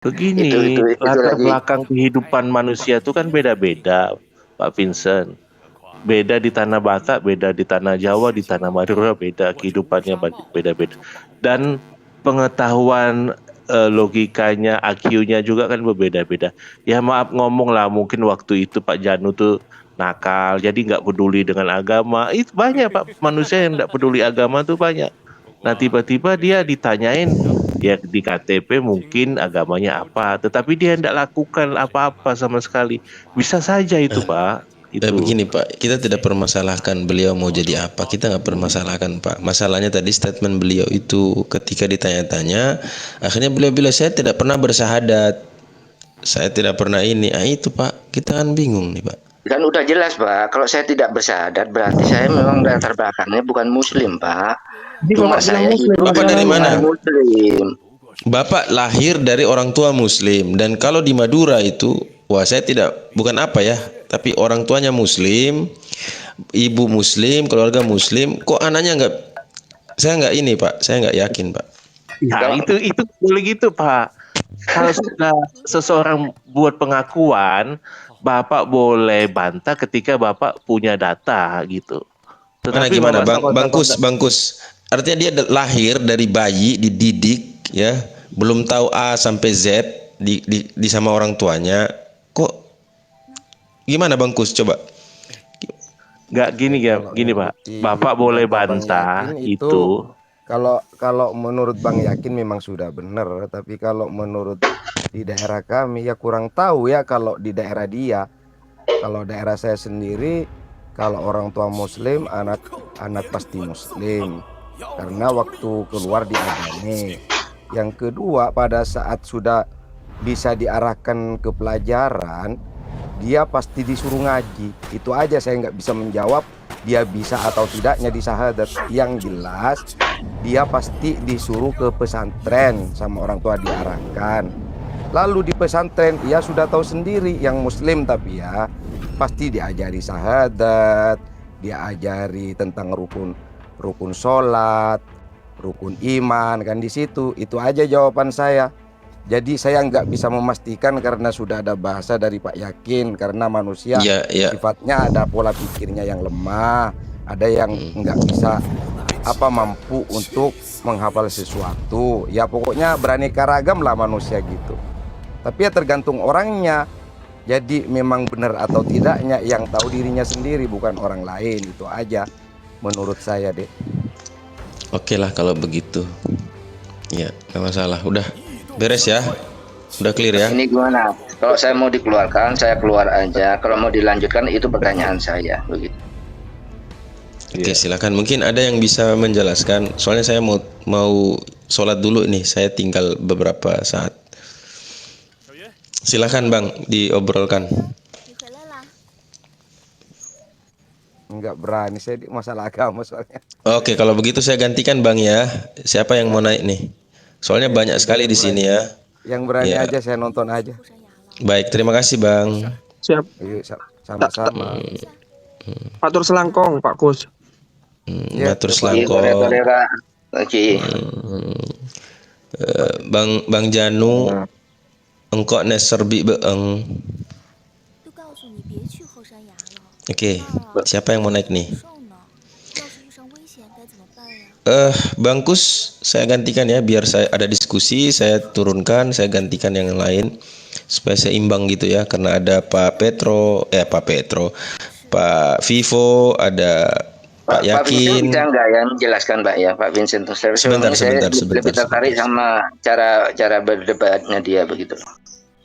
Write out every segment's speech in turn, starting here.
Begini, Itu latar lagi. belakang kehidupan manusia itu kan beda-beda, Pak Vincent. Beda di tanah Batak, beda di tanah Jawa, di tanah Madura, beda kehidupannya beda-beda. Dan pengetahuan logikanya, IQ-nya juga kan berbeda-beda. Ya maaf ngomong lah, mungkin waktu itu Pak Janu tuh nakal, jadi nggak peduli dengan agama. Itu banyak Pak manusia yang nggak peduli agama tuh banyak. Nah tiba-tiba dia ditanyain, ya di KTP mungkin agamanya apa, tetapi dia tidak lakukan apa-apa sama sekali. Bisa saja itu Pak, itu. Begini Pak, kita tidak permasalahkan beliau mau jadi apa, kita nggak permasalahkan Pak. Masalahnya tadi statement beliau itu ketika ditanya-tanya, akhirnya beliau bilang saya tidak pernah bersahadat, saya tidak pernah ini. Ah itu Pak, kita kan bingung nih Pak. Kan udah jelas, Pak. Kalau saya tidak bersyahadat, berarti saya memang latar belakangnya bukan Muslim, Pak. Jadi Cuma Bapak bilang saya Muslim hidup Bapak dari masalahnya. dengan mana? Muslim. Bapak lahir dari orang tua Muslim, dan kalau di Madura itu, wah saya tidak, bukan apa ya, tapi orang tuanya Muslim, ibu Muslim, keluarga Muslim, kok anaknya nggak, saya nggak ini Pak, saya nggak yakin Pak. Ya, Kalau itu boleh gitu, Pak. Kalau sudah seseorang buat pengakuan, Bapak boleh bantah ketika Bapak punya data gitu. Mana Tetapi gimana Bapak Bang, takut-takut Bangkus, Bangkus, artinya dia lahir dari bayi, dididik ya, belum tahu A sampai Z di sama orang tuanya, kok gimana Bangkus coba? nggak gini ya, Kalau gini Pak. nuruti Bapak boleh kata Bang bantah Yakin itu, itu. kalau menurut Bang Yakin memang sudah benar, tapi kalau menurut di daerah kami ya kurang tahu ya. Kalau di daerah dia, kalau daerah saya sendiri, kalau orang tua Muslim, anak pasti Muslim karena waktu keluar diadani. Yang kedua, pada saat sudah bisa diarahkan ke pelajaran, dia pasti disuruh ngaji. Itu aja saya nggak bisa menjawab dia bisa atau tidaknya di syahadat. Yang jelas dia pasti disuruh ke pesantren sama orang tua, diarahkan. Lalu di pesantren ia sudah tahu sendiri, yang Muslim tapi ya pasti diajari syahadat, diajari tentang rukun sholat, rukun iman, kan di situ. Itu aja jawaban saya. Jadi saya nggak bisa memastikan karena sudah ada bahasa dari Pak Yakin, karena manusia Ya, ya. sifatnya ada pola pikirnya yang lemah, ada yang nggak bisa mampu untuk menghafal sesuatu. Ya pokoknya beraneka ragam lah manusia gitu. Tapi ya tergantung orangnya. Jadi memang benar atau tidaknya yang tahu dirinya sendiri, bukan orang lain. Itu aja menurut saya deh. Oke lah kalau begitu. Ya, nggak masalah. Udah beres ya. Udah clear ya. ini gimana? Kalau saya mau dikeluarkan, saya keluar aja. Kalau mau dilanjutkan, itu pertanyaan saya. Begitu. Oke, silakan. Mungkin ada yang bisa menjelaskan. Soalnya saya mau sholat dulu nih. Saya tinggal beberapa saat. Silakan Bang, diobrolkan. Nggak berani saya di masalah agama soalnya. Oke, kalau begitu saya gantikan Bang ya. Siapa yang mau naik nih? Soalnya banyak sekali di sini ya. Yang berani Ya. aja saya nonton aja. Baik, terima kasih Bang. Siap. Yuk, sama-sama. Atur selangkong Pak Kus. Ya, Matur Oke, selangkong. Korea. Oke. Bang Janu, engkau neserbi beeng. Oke, siapa yang mau naik nih? Bangkus, saya gantikan ya, biar saya ada diskusi, saya turunkan, saya gantikan yang lain supaya seimbang gitu ya, karena ada Pak Vivo, ada Pak Pak Vincent Yakin. bisa nggak ya menjelaskan Pak ya, Pak Vincent? Sebentar, Saya sebentar. lebih tertarik sama cara berdebatnya dia begitu.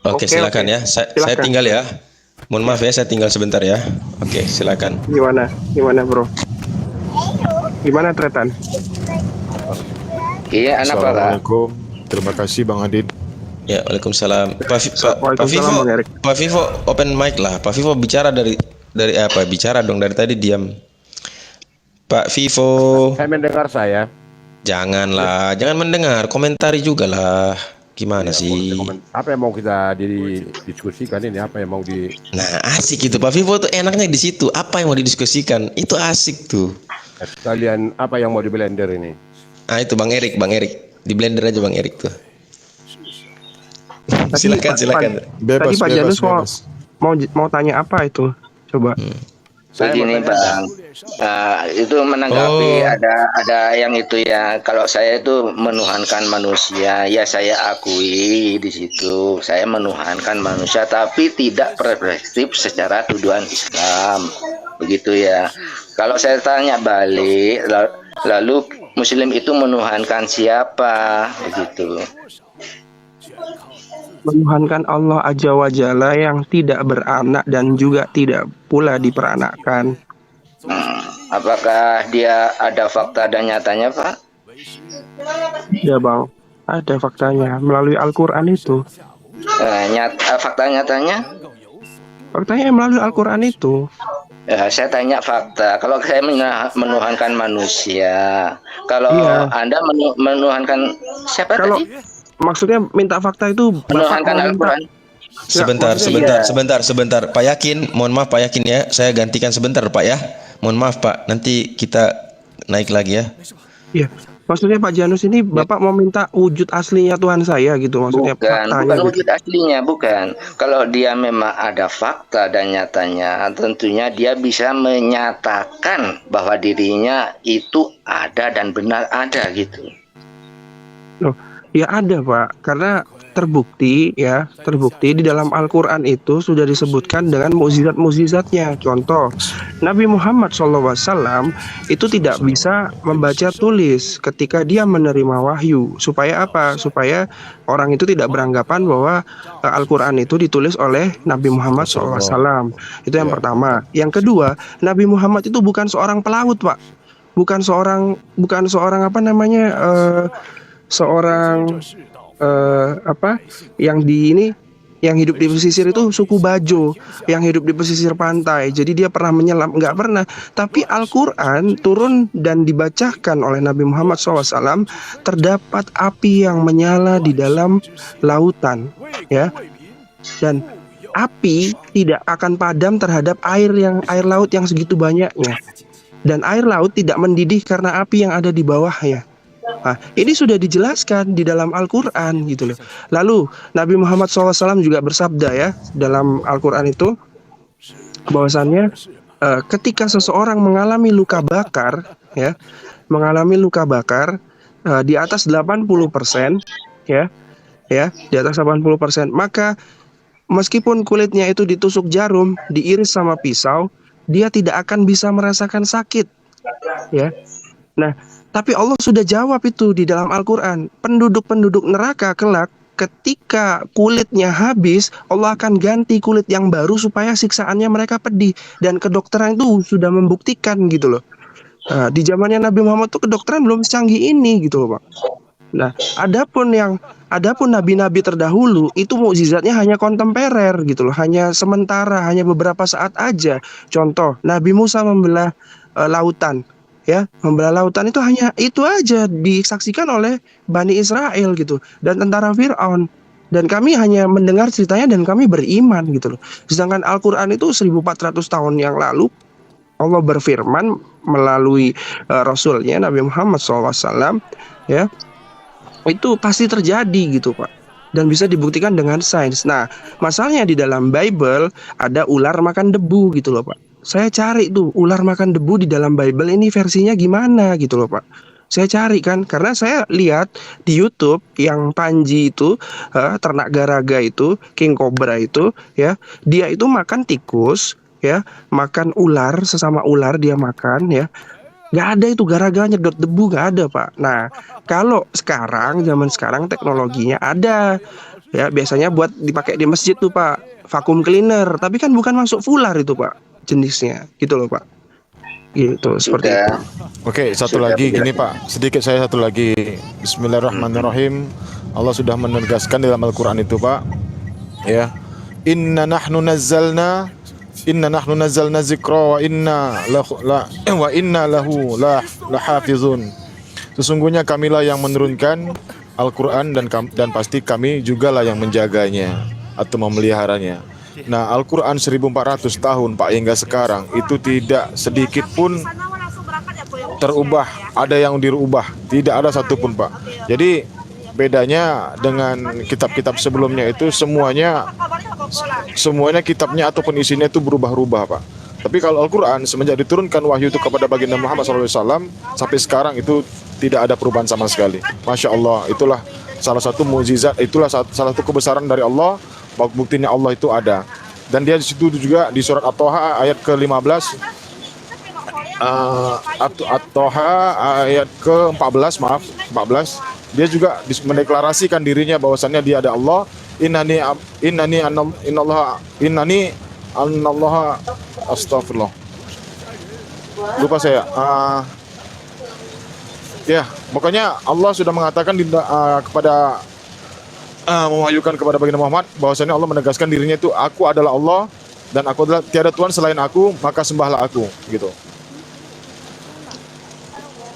Oke, silakan ya. Saya tinggal ya. Mohon maaf ya, saya tinggal sebentar ya. Oke, silakan. Gimana bro? Gimana Tretan? Iya, anak Pak. Assalamualaikum. Terima kasih Bang Adit. Ya, waalaikumsalam. Waalaikumsalam, Bang Erik. Pak Vivo, open mic lah. Pak Vivo bicara dari apa? Bicara dong, dari tadi diam. Pak Vivo. Saya mendengar saya. Janganlah, jangan mendengar, komentari juga lah. Gimana sih? Apa yang mau kita didiskusikan ini? Apa yang mau di? Nah, asik itu Pak Vivo tuh enaknya di situ. Apa yang mau didiskusikan? Itu asik tuh. Kalian apa yang mau di blender ini? Ah itu Bang Erik, di blender aja Bang Erik tuh. Silakan. Bebas, Tadi Pak bebas, Janus bebas. mau tanya apa itu? Coba. Begini Bang, itu menanggapi Oh. ada yang itu ya. Kalau saya itu menuhankan manusia, ya saya akui di situ saya menuhankan manusia, tapi tidak perspektif secara tuduhan Islam, begitu ya. Kalau saya tanya balik, lalu Muslim itu menuhankan siapa, begitu? Menuhankan Allah Azza wa Jalla yang tidak beranak dan juga tidak pula diperanakkan. Apakah dia ada fakta dan nyatanya, Pak? Ya Bang, ada faktanya melalui Al-Quran itu. Fakta nyatanya? Faktanya melalui Al-Quran itu. Saya tanya fakta. Kalau saya menuhankan manusia, kalau Iya. Anda menuhankan siapa Kalau tadi? maksudnya minta fakta itu Bapak Menuhankan mau minta. Al-Quran. Sebentar. Pak Yakin, mohon maaf Pak Yakin ya. Saya gantikan sebentar Pak ya. Mohon maaf Pak, nanti kita naik lagi ya. Iya. Maksudnya Pak Janus ini Bapak mau minta wujud aslinya Tuhan saya gitu maksudnya Bukan faktanya gitu. wujud aslinya, bukan. Kalau dia memang ada fakta dan nyatanya, tentunya dia bisa menyatakan bahwa dirinya itu ada dan benar ada gitu. Loh, ya ada Pak, karena terbukti di dalam Al-Quran itu sudah disebutkan dengan mukjizat-mukjizatnya. Contoh, Nabi Muhammad SAW itu tidak bisa membaca tulis ketika dia menerima wahyu. Supaya apa? Supaya orang itu tidak beranggapan bahwa Al-Quran itu ditulis oleh Nabi Muhammad SAW. Itu yang pertama. Yang kedua, Nabi Muhammad itu bukan seorang pelaut Pak, bukan seorang apa namanya seorang yang hidup di pesisir itu suku Bajo yang hidup di pesisir pantai. Jadi dia pernah menyelam? Nggak pernah. Tapi Al-Quran turun dan dibacakan oleh Nabi Muhammad SAW, terdapat api yang menyala di dalam lautan, ya. Dan api tidak akan padam terhadap air laut yang segitu banyaknya. Dan air laut tidak mendidih karena api yang ada di bawahnya. Nah, ini sudah dijelaskan di dalam Al-Quran gitu loh. Lalu Nabi Muhammad SAW juga bersabda ya dalam Al-Quran itu bahwasannya ketika seseorang mengalami luka bakar di atas 80% ya di atas 80%, maka meskipun kulitnya itu ditusuk jarum, diiris sama pisau, dia tidak akan bisa merasakan sakit ya. Nah, tapi Allah sudah jawab itu di dalam Al-Quran. Penduduk-penduduk neraka kelak ketika kulitnya habis, Allah akan ganti kulit yang baru supaya siksaannya mereka pedih. Dan kedokteran itu sudah membuktikan gitu loh. Di zamannya Nabi Muhammad tuh kedokteran belum secanggih ini gitu loh Pak. Nah, adapun nabi-nabi terdahulu itu mukjizatnya hanya kontemporer gitu loh, hanya sementara, hanya beberapa saat aja. Contoh, Nabi Musa membelah lautan. Ya, membelah lautan itu hanya itu aja disaksikan oleh Bani Israel gitu dan tentara Fir'aun. Dan kami hanya mendengar ceritanya dan kami beriman gitu loh. Sedangkan Al-Quran itu 1400 tahun yang lalu Allah berfirman melalui Rasulnya Nabi Muhammad SAW ya, itu pasti terjadi gitu Pak, dan bisa dibuktikan dengan sains. Nah, masalahnya di dalam Bible ada ular makan debu gitu loh Pak. Saya cari tuh ular makan debu di dalam Bible ini versinya gimana gitu loh Pak. Saya cari kan, karena saya lihat di YouTube yang Panji itu ternak garaga itu, King Cobra itu ya, dia itu makan tikus ya, makan ular, sesama ular dia makan ya. Nggak ada itu garaga nyedot debu, nggak ada Pak. Nah, kalau sekarang, zaman sekarang teknologinya ada ya, biasanya buat dipakai di masjid tuh Pak, vacuum cleaner, tapi kan bukan masuk fular itu Pak jenisnya gitu loh Pak, gitu seperti itu. Oke, satu lagi gini Pak, sedikit saya satu lagi. Bismillahirrahmanirrahim. Allah sudah menegaskan dalam Al-Quran itu Pak, ya, inna nahnu nazzalna zikra wa inna lahu lahafizun. Sesungguhnya kamilah yang menurunkan Al-Quran dan pasti kami jugalah yang menjaganya atau memeliharanya. Nah, Al-Quran 1400 tahun Pak hingga sekarang itu tidak sedikit pun terubah, ada yang dirubah, tidak ada satupun Pak. Jadi bedanya dengan kitab-kitab sebelumnya itu semuanya kitabnya ataupun isinya itu berubah-ubah, Pak. Tapi kalau Al-Quran semenjak diturunkan wahyu itu kepada baginda Muhammad SAW sampai sekarang itu tidak ada perubahan sama sekali. Masya Allah, itulah salah satu mukjizat, itulah salah satu kebesaran dari Allah. Buktinya Allah itu ada. Dan dia di situ juga di surat At-Toha ayat ke-15, At-Toha ayat ke-14, maaf, 14. Dia juga mendeklarasikan dirinya bahwasannya dia ada Allah. Anallaha astagfirullah. Lupa saya. Ya, pokoknya Allah sudah mengatakan kepada mewahyukan kepada baginda Muhammad bahwasanya Allah menegaskan dirinya itu, aku adalah Allah dan aku adalah tiada Tuhan selain aku, maka sembahlah aku, gitu.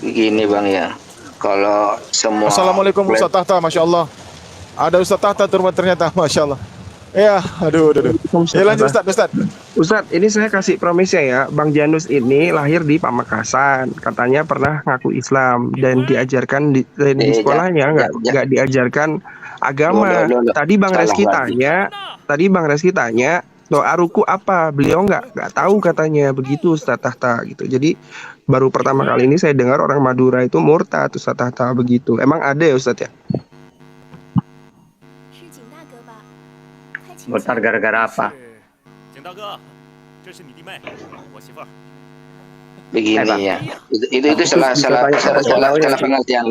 Begini Bang ya. Kalau semua Assalamualaikum Ustaz Tahta, Masya Allah. Ada Ustaz Tahta ternyata, Masya Allah. Ya, aduh. Ya lanjut Ustaz. Ustaz, ini saya kasih promisnya ya. Bang Janus ini lahir di Pamekasan. Katanya pernah ngaku Islam dan diajarkan di sekolahnya nggak diajarkan agama. Loh. Tadi Bang Reski tanya doa ruku apa? Beliau nggak tahu katanya begitu Ustaz Tahta gitu. Jadi baru pertama kali ini saya dengar orang Madura itu murtad Ustaz Tahta begitu. Emang ada ya Ustaz ya? Murtad gara-gara apa? begini ya. Itu salah pengertian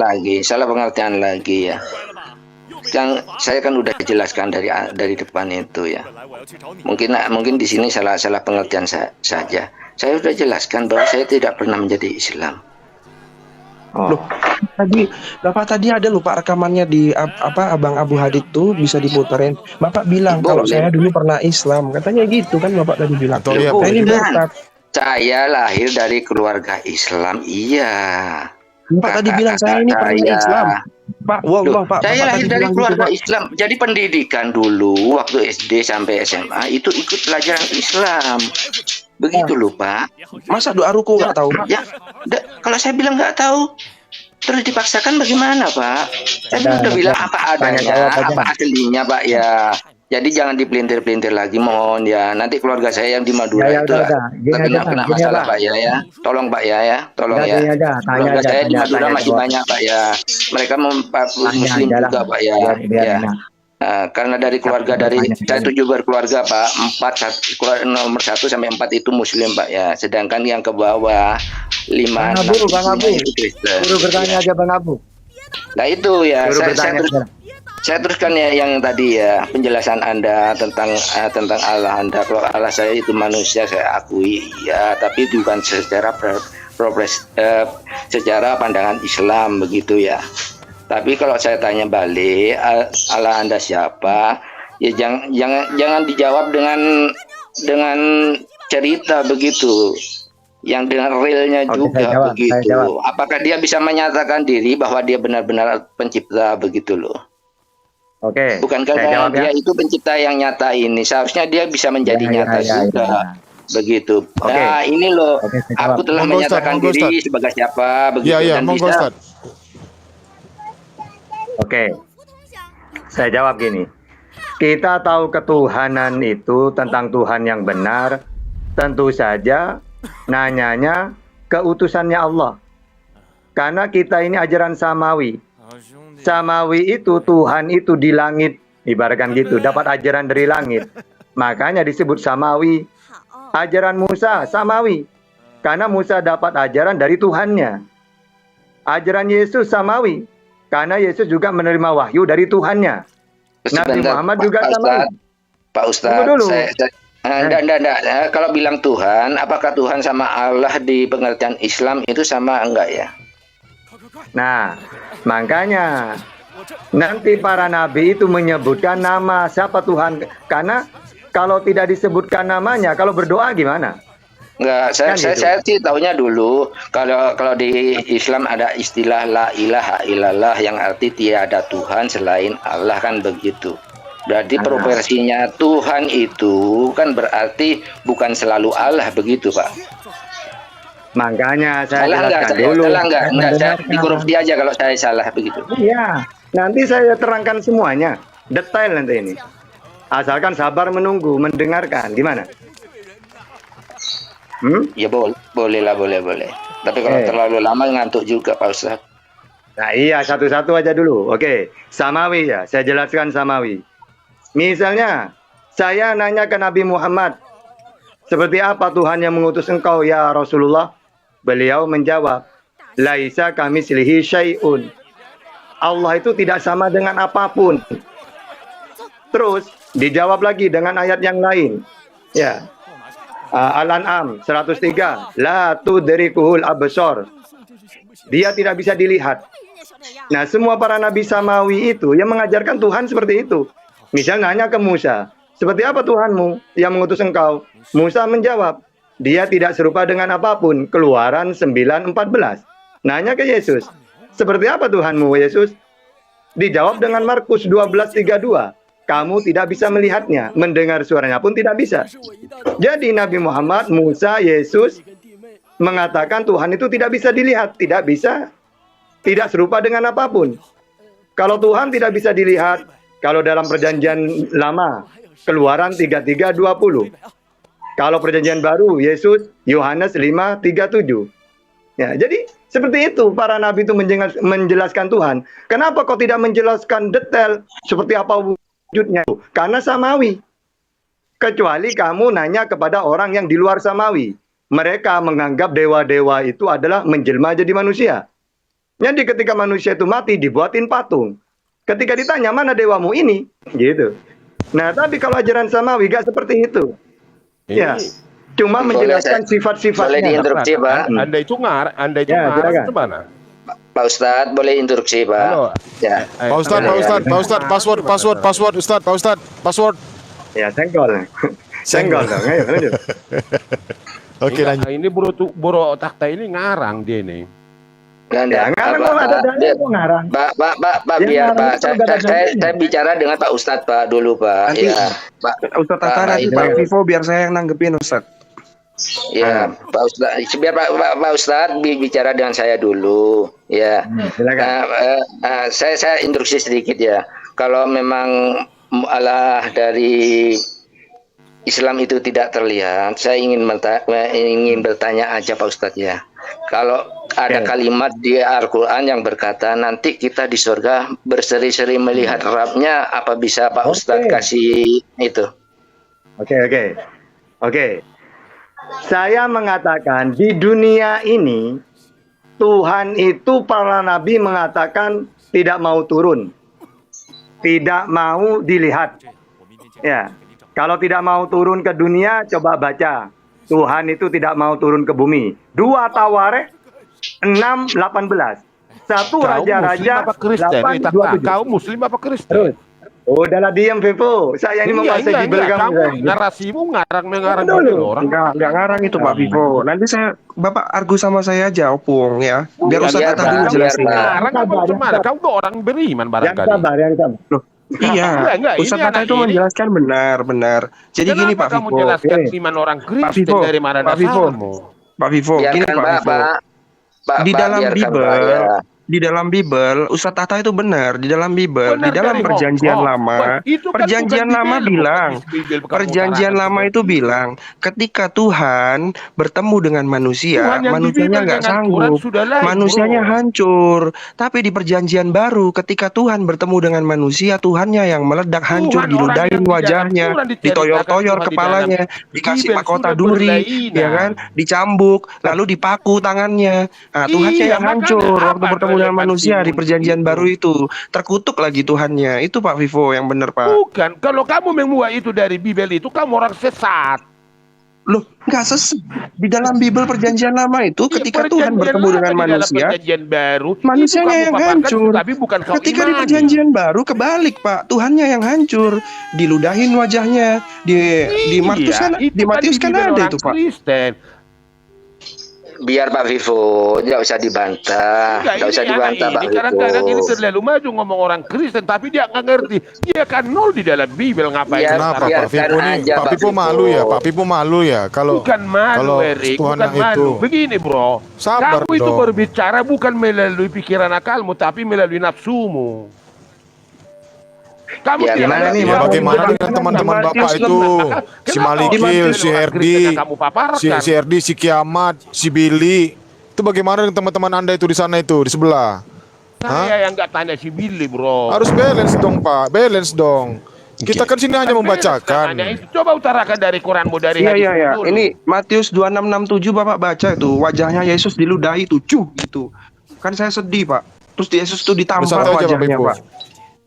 lagi ya. Saya kan udah jelaskan dari depan itu ya. Mungkin di sini salah pengertian saja. Saya sudah jelaskan bahwa saya tidak pernah menjadi Islam. Loh, Bapak tadi ada lupa rekamannya di Abang Abu Hadid tuh bisa diputerin. Bapak bilang kalau saya dulu pernah Islam, katanya gitu kan Bapak tadi bilang. Ini murtad. Saya lahir dari keluarga Islam, iya. Bapak tadi bilang saya ini pernah Islam. Pak, Pak. Saya lahir dari keluarga Islam. Jadi pendidikan dulu waktu SD sampai SMA itu ikut pelajaran Islam. Begitu loh Pak. Masa doa ruku nggak tahu Pak? Ya, kalau saya bilang nggak tahu, terus dipaksakan bagaimana Pak? Saya udah bilang apa adanya, apa aslinya Pak ya. Jadi jangan dipelintir-pelintir lagi, mohon ya. Nanti keluarga saya yang di Madura itu kena masalah Pak ya. Tolong Pak ya, tolong ya. Keluarga saya di Madura masih banyak Pak ya. Mereka Muslim juga Pak ya. Karena dari keluarga saya 7 berkeluarga Pak, 4 nomor 1 sampai 4 itu Muslim Pak ya. Sedangkan yang ke bawah 5 Bang Abu. Suruh bertanya aja Bang Abu. Nah itu ya. Saya teruskan ya yang tadi ya, penjelasan Anda tentang Allah Anda. Kalau Allah saya itu manusia, saya akui ya, tapi bukan secara secara pandangan Islam begitu ya. Tapi kalau saya tanya balik, Allah Anda siapa? Ya jangan dijawab dengan cerita begitu. Yang dengan realnya juga begitu. Apakah dia bisa menyatakan diri bahwa dia benar-benar pencipta begitu loh? Oke. Bukankah dia itu pencipta yang nyata ini? Seharusnya dia bisa menjadi nyata juga. Begitu. Nah, ini loh. Aku telah menyatakan diri sebagai siapa begitu dan bisa. Oke. Saya jawab gini. Kita tahu ketuhanan itu tentang Tuhan yang benar, tentu saja nanyanya keutusannya Allah. Karena kita ini ajaran samawi. Samawi itu Tuhan itu di langit, ibaratkan gitu, dapat ajaran dari langit. Makanya disebut samawi. Ajaran Musa samawi, karena Musa dapat ajaran dari Tuhannya. Ajaran Yesus samawi, karena Yesus juga menerima wahyu dari Tuhannya. Nabi Muhammad juga samawi. Pak Ustadz, enggak. Kalau bilang Tuhan, apakah Tuhan sama Allah di pengertian Islam itu sama enggak ya? Nah, makanya nanti para nabi itu menyebutkan nama siapa Tuhan, karena kalau tidak disebutkan namanya, kalau berdoa gimana? Enggak, saya sih tahunya dulu kalau di Islam ada istilah la ilaha illallah yang arti tiada Tuhan selain Allah kan begitu. Berarti proporsinya Tuhan itu kan berarti bukan selalu Allah begitu Pak. Makanya saya salah enggak, di korupsi aja kalau saya salah begitu. Iya. Nanti saya terangkan semuanya, detail nanti ini. Asalkan sabar menunggu, mendengarkan. Gimana? Ya boleh lah, boleh. Tapi kalau terlalu lama ngantuk juga Pak Ustadz. Nah iya, satu-satu aja dulu. Oke, Samawi ya, saya jelaskan Samawi. Misalnya, saya nanya ke Nabi Muhammad, seperti apa Tuhan yang mengutus engkau ya Rasulullah? Beliau menjawab, laisa kamitslihi syai'un. Allah itu tidak sama dengan apapun. Terus dijawab lagi dengan ayat yang lain. Ya. Al-An'am 103, la tudrikuhul absar. Dia tidak bisa dilihat. Nah, semua para nabi samawi itu yang mengajarkan Tuhan seperti itu. Misal nanya ke Musa, seperti apa Tuhanmu yang mengutus engkau? Musa menjawab, dia tidak serupa dengan apapun. Keluaran 9:14. Nanya ke Yesus, seperti apa Tuhanmu Yesus? Dijawab dengan Markus 12:32. Kamu tidak bisa melihatnya, mendengar suaranya pun tidak bisa. Jadi Nabi Muhammad, Musa, Yesus mengatakan Tuhan itu tidak bisa dilihat, tidak bisa, tidak serupa dengan apapun. Kalau Tuhan tidak bisa dilihat, kalau dalam perjanjian lama, Keluaran 33:20. Kalau perjanjian baru, Yesus, Yohanes 5:37. Ya, jadi seperti itu para nabi itu menjelaskan Tuhan. Kenapa kau tidak menjelaskan detail seperti apa wujudnya? Karena samawi. Kecuali kamu nanya kepada orang yang di luar samawi. Mereka menganggap dewa-dewa itu adalah menjelma jadi manusia. Jadi ketika manusia itu mati, dibuatin patung. Ketika ditanya, mana dewamu ini? Gitu. Nah, tapi kalau ajaran samawi gak seperti itu. Ya, cuma menjelaskan sifat-sifatnya. Boleh diinterupsi, Pak? Anda itu ngarang itu mana? Pak Ustadz, boleh interupsi, Pak? Halo. Ya. Pak Ustadz, password. Ya, senggol. Senggol dong, ayo lanjut. Oke, lanjut. Ini buru takta ini ngarang dia nih. Nggak, Ngarang kalau ada dalil kok ngarang. Pak, biar Pak, saya bicara dengan Pak Ustadz, Pak, dulu, Pak. Nanti, Ya, Pak. Ustadz Tata nanti Pak Vivo biar saya yang nanggepin Ustadz. Ya, Pak Ustadz, biar Pak Ustadz bicara dengan saya dulu, ya. Silakan. Saya instruksi sedikit ya. Kalau memang Allah dari Islam itu tidak terlihat, saya ingin bertanya aja Pak Ustadz ya. Kalau ada kalimat di Al-Quran yang berkata nanti kita di surga berseri-seri melihat Rabbnya, apa bisa Pak Ustadz kasih itu? Oke. Saya mengatakan di dunia ini Tuhan itu para nabi mengatakan tidak mau turun, tidak mau dilihat. Ya, kalau tidak mau turun ke dunia, coba baca. Tuhan itu tidak mau turun ke bumi. 2 Tawarikh 6:18. 1 Raja-Raja 8:27. Kau Muslim apa Kristen? Terus. Udahlah diam Vivo. Saya ini menguasai Bible kamu. Narasimu ngarang dulu. orang. Enggak ngarang itu Pak Vivo. Nanti Bapak argu sama saya aja opung ya. Biar Ustadz Tata dulu jelasin. Ngarang apa gimana? Kau tuh orang beriman barangkali. Yang sabar. Loh, iya. Ustadz Tata itu menjelaskan benar. Jadi gini Pak kamu Vivo. jelaskan iman orang Kristen dari mana dasarmu? Pak Vivo, gini Biarkan, Pak Vivo. Di dalam Bible, Ustadz Tata itu benar. Di dalam Bible, di dalam perjanjian lama, perjanjian lama itu bilang, ketika Tuhan bertemu dengan manusia, manusianya nggak sanggup, manusianya hancur. Tapi di perjanjian baru, ketika Tuhan bertemu dengan manusia, Tuhannya yang meledak hancur, diludahin wajahnya, ditoyor-toyor kepalanya, dikasih mahkota duri, ya kan, dicambuk, lalu dipaku tangannya. Nah, Tuhannya yang hancur waktu bertemu dengan manusia di perjanjian baru itu, terkutuk lagi Tuhannya. Itu Pak Vivo yang benar Pak. Bukan, kalau kamu membuat itu dari Bible itu kamu orang sesat. Loh, nggak sesat. Di dalam Bible perjanjian lama itu ketika Tuhan bertemu dengan manusia, baru, manusianya yang hancur. Tapi bukan kau ketika di perjanjian baru kebalik Pak, Tuhannya yang hancur, diludahin wajahnya, dimatiuskan ada itu Pak. Kristen. Biar Pak Vivo, tidak usah dibantah, tidak usah dibantah Pak Vivo. Kadang-kadang ini terlalu maju ngomong orang Kristen, tapi dia nggak ngerti. Dia kan nol di dalam Bible, ngapain? Kenapa Pak Vivo ini? Pak Vivo malu ya, Pak Vivo malu ya. Kalau bukan malu, Erik, bukan malu. Begini bro, sabar kamu itu dong. berbicara bukan melalui pikiran akalmu, tapi melalui nafsumu. Kamu Ya, tidak gimana mengerti. nih, Ya, bagaimana dengan teman-teman Bapak itu? Si Malikil, si Herdi, kamu paparkan? si Herdi, si Kiamat, si Billy. Itu bagaimana dengan teman-teman Anda itu di sana itu, di sebelah? Saya yang nggak tanya si Billy, bro. Harus balance dong, Pak. Balance dong. Kita kan sini hanya membacakan. Coba utarakan dari Quranmu, dari Iya, hadismu iya, iya. dulu. Ini Matius 2667 Bapak baca itu, wajahnya Yesus diludahi tujuh gitu. Kan saya sedih, Pak. Terus Yesus tuh ditampar Satu aja, wajahnya, Pak Ibu. Pak.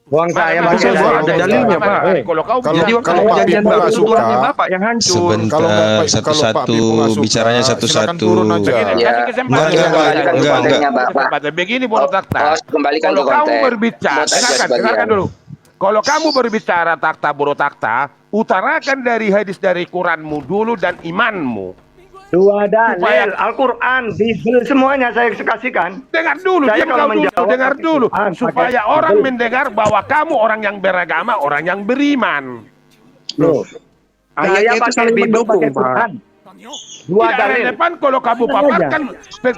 Uang saya Mana- pakai Saya ada dalilnya, Pak. Kalau kau Kalau- Jadi waktu kalau Pak perjanjian Pipo baru nggak itu suka, Tuhannya Bapak yang hancur. Kalau Sebentar, Pak satu-satu, Pipo nggak suka, bicaranya silakan satu-satu. turun aja. Begini, Ya. kasih kesempatan. Enggak, enggak. Begini, Bro Takta. Kembalikan Kalau ke kamu konteks. berbicara, Buat aja dengarkan sebagian. dulu. Kalau kamu berbicara Takta, Bro Takta, utarakan dari hadis dari Quranmu dulu dan imanmu. Dua dalil, Supaya- Al-Quran, Bible, semuanya saya kasihkan. Dengar dulu, Saya diam kalau kau dulu, menjawab dengar pakai dulu. Quran, Supaya pakai orang Bible. mendengar bahwa kamu orang yang beragama, orang yang beriman. Loh, Ayatnya saya itu pakai saling Bible, mendukung, pakai Pak. Quran. Dua Tidak dalil. relevan kalau kamu Tenang paparkan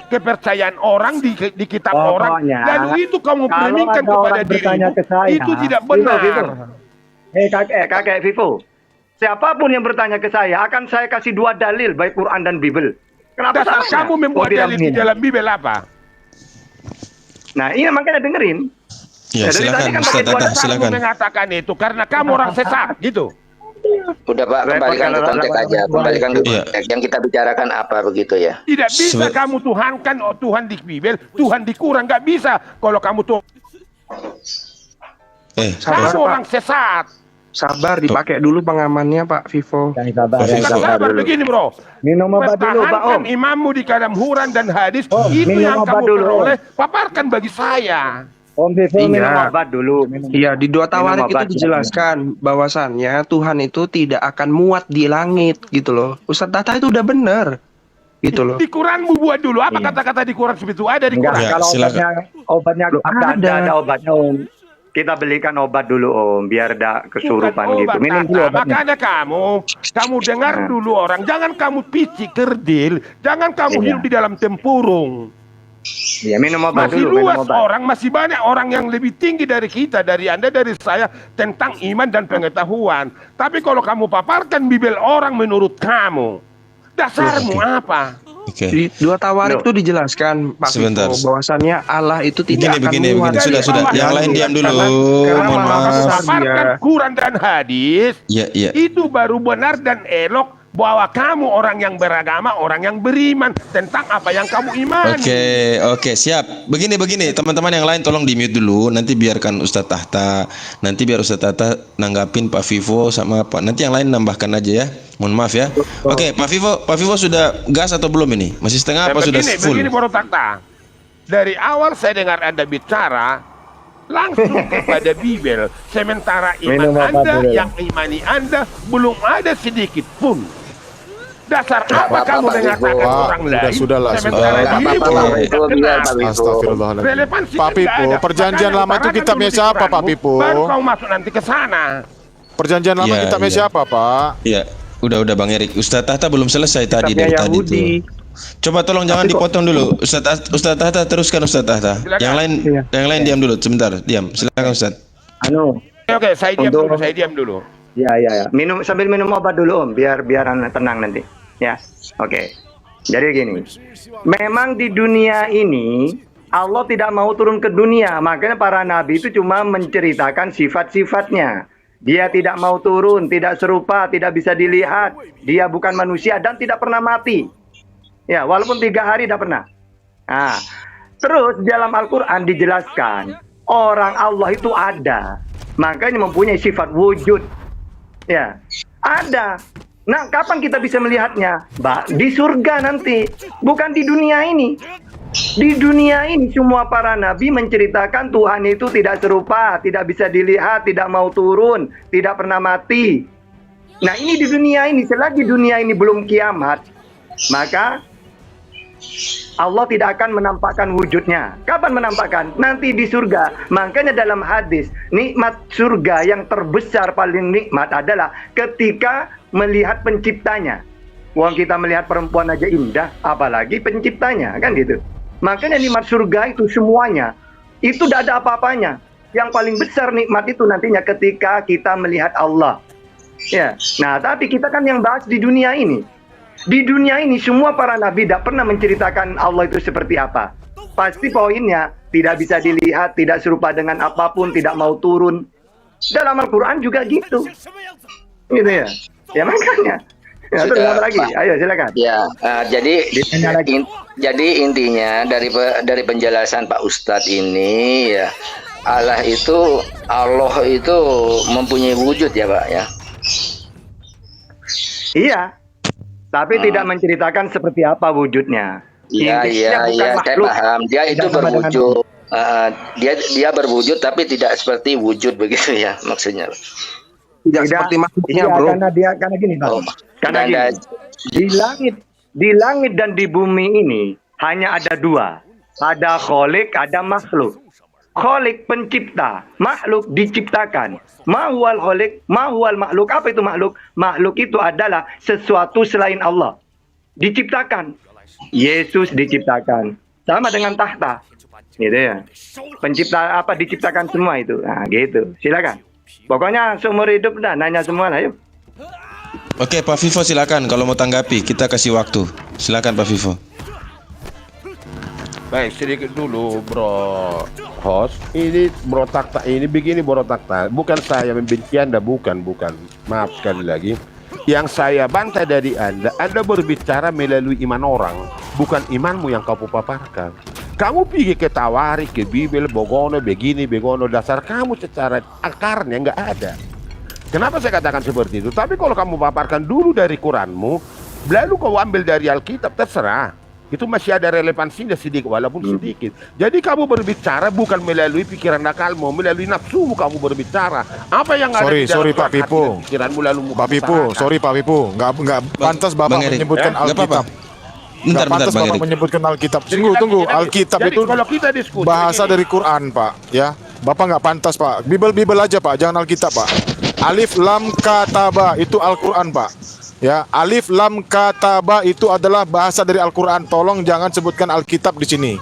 kepercayaan orang di kitab orang, Pokoknya, lalu itu kamu kalau premingkan ada kepada orang bertanya dirimu, ke saya, itu tidak Vivo, benar. Vivo. Kakek Vivo, siapapun yang bertanya ke saya akan saya kasih dua dalil baik Quran dan Bible. Kenapa Dasar salahnya? kamu membuat Oh, tidak dalil di menghina. dalam Bibel apa? Nah, ini makanya dengerin. Ya, Dari silakan tadi kan Ustaz pakai dua Tata, dasar silakan. Kamu mengatakan itu karena kamu orang sesat, gitu. Udah Pak, kembalikan ke konteks aja. Kembalikan ke Iya. konteks. Yang kita bicarakan apa begitu ya? Tidak bisa Sebe- kamu tuhankan Tuhan di Bibel, Tuhan di Quran, nggak bisa. Kalau kamu tuh Sabar, kamu Pak. orang sesat. Sabar, dipakai dulu pengamannya Pak Vivo. Yang sabar, yang Bukan sabar sabar, begini bro. Minum obat dulu, Pak Om. Pertahankan imammu di dalam Quran dan hadis, Om, itu minum yang obat kamu dulu, Om. peroleh, paparkan bagi saya. Om Vivo Iya. minum obat dulu. Iya, di dua tawarik Minum obat, itu dijelaskan bahwasannya Tuhan itu tidak akan muat di langit gitu loh. Ustadz Tata itu udah bener gitu loh. Di Quranmu buat dulu. Apa Iya. kata-kata di Quran seperti itu? Ada di Enggak, Quran. Ya, kalau silakan. obatnya Loh, ada obatnya Om. Kita belikan obat dulu Om, biar tidak kesurupan Bukan gitu. obat, Minum dulu Tata. obatnya. Makanya kamu dengar dulu orang. Jangan kamu picik kerdil. Jangan kamu Iya. hidup di dalam tempurung. Iya, minum obat Masih dulu, luas minum obat. orang, masih banyak orang yang lebih tinggi dari kita, dari Anda, dari saya, tentang iman dan pengetahuan. Tapi kalau kamu paparkan Bibel orang menurut kamu, dasarmu apa? Oke. Di dua tawarik Loh. itu dijelaskan Pak Sebentar. Vivo bahwasannya Allah itu tidak akan Begini, muat. sudah. Dari Yang awal lain itu, diam dulu. Karena Mohon malah maaf. besar. Paparkan Ya. Quran dan hadis, Ya, ya. itu baru benar dan elok bahwa kamu orang yang beragama, orang yang beriman tentang apa yang kamu imani. Oke, siap. Begini, teman-teman yang lain tolong di mute dulu. Nanti biarkan Ustadz Tahta. Nanti biar Ustadz Tahta nanggapin Pak Vivo sama Pak. Nanti yang lain nambahkan aja ya. Mohon maaf ya. Oke, Pak Vivo sudah gas atau belum ini? Masih setengah apa sudah full? Begini Bro Takta. Dari awal saya dengar Anda bicara langsung kepada Bibel, sementara iman Minum obat Anda dulu. yang imani Anda belum ada sedikit pun. Dasar apa Pak, kamu Pak, mengatakan Pak, orang lain sudahlah, sementara sudah. diri Oke. belum Itu biar kenal. Pak Wipo. Astagfirullahaladzim. Relevansi Pak tidak Pipo, ada. perjanjian Makanya lama itu utarakan kitabnya dulu di siapa, Pak Quranmu, Pipo? Baru kau masuk nanti ke sana. Perjanjian lama Ya, kitabnya iya. siapa, Pak? Ya, udah Bang Erik. Ustadz Tahta belum selesai tadi Kitabnya dari tadi Yahudi. tuh. Coba tolong jangan dipotong dulu. Ustadz Tahta teruskan Ustadz Tahta. Silakan. Yang lain diam dulu sebentar. Diam. Silakan Ustadz. Oke, saya diam Untuk- dulu, saya diam dulu. Ya. Sambil minum obat dulu Om, biar anak tenang nanti. Ya. Oke. Jadi gini. Memang di dunia ini Allah tidak mau turun ke dunia, makanya para nabi itu cuma menceritakan sifat-sifatnya. Dia tidak mau turun, tidak serupa, tidak bisa dilihat. Dia bukan manusia dan tidak pernah mati. Ya, walaupun 3 hari tidak pernah. Nah, terus dalam Al-Quran dijelaskan orang Allah itu ada, makanya mempunyai sifat wujud. Ya, ada. Nah, kapan kita bisa melihatnya? Di surga nanti, bukan di dunia ini. Di dunia ini semua para nabi menceritakan Tuhan itu tidak serupa, tidak bisa dilihat, tidak mau turun, tidak pernah mati. Nah, ini di dunia ini, selagi dunia ini belum kiamat, maka Allah tidak akan menampakkan wujudnya. Kapan menampakkan? Nanti di surga. Makanya dalam hadis, nikmat surga yang terbesar paling nikmat adalah ketika melihat penciptanya. Wong kita melihat perempuan aja indah, apalagi penciptanya, kan gitu. Makanya nikmat surga itu semuanya, itu tidak ada apa-apanya. Yang paling besar nikmat itu nantinya ketika kita melihat Allah. Ya. Nah, tapi kita kan yang bahas di dunia ini. Di dunia ini semua para nabi tidak pernah menceritakan Allah itu seperti apa. Pasti poinnya tidak bisa dilihat, tidak serupa dengan apapun, tidak mau turun. Dalam Al-Quran juga gitu. Gitu ya. Ya makanya. Ya, terus apa lagi? Ayo silakan. Ya, jadi intinya dari penjelasan Pak Ustadz ini ya, Allah itu mempunyai wujud ya Pak ya. Iya. Tapi tidak menceritakan seperti apa wujudnya. Iya, saya paham. Dia itu berwujud. Dia berwujud tapi tidak seperti wujud begitu ya maksudnya. Tidak seperti makhluknya, bro. Karena gini, Bang. Karena gini, di langit dan di bumi ini hanya ada dua. Ada kholik, ada makhluk. Kholik pencipta, makhluk diciptakan. Mahuwal kholik, mahuwal makhluk. Apa itu makhluk? Makhluk itu adalah sesuatu selain Allah. Diciptakan. Yesus diciptakan. Sama dengan tahta. Gitu ya. Pencipta apa diciptakan semua itu. Nah, gitu. Silakan. Pokoknya seumur hidup dah nanya semua lah yuk. Oke, Pak Vivo silakan kalau mau tanggapi, kita kasih waktu. Silakan Pak Vivo. Baik, sedikit dulu bro host. Ini bro Takta ini begini bro Takta. Bukan saya membenci Anda, bukan. Maaf sekali lagi. Yang saya bantah dari Anda berbicara melalui iman orang, bukan imanmu yang kau paparkan. Kamu pergi ke Tawari, ke Bibel, Bogono, begini, begono, dasar kamu secara akarnya nggak ada. Kenapa saya katakan seperti itu? Tapi kalau kamu paparkan dulu dari Quranmu, lalu kau ambil dari Alkitab, terserah. Itu masih ada relevansinya sedikit, walaupun sedikit. Jadi kamu berbicara bukan melalui pikiran akalmu, melalui nafsumu kamu berbicara. Apa yang ada di dalam Pak Pipo. pikiranmu lalu Pak Pipo, sorry Pak Pipo, nggak pantas Bapak menyebutkan Alkitab. Bentar, pantas Bang Bapak Erik. menyebutkan Alkitab. Tunggu, Alkitab jadi itu kalau kita diskusi bahasa dari Quran, Pak. Ya, Bapak nggak pantas, Pak. Bibel aja, Pak. Jangan Alkitab, Pak. Alif lam kataba itu Al-Quran, Pak. Ya, alif lam kataba itu adalah bahasa dari Al-Quran. Tolong jangan sebutkan Alkitab di sini.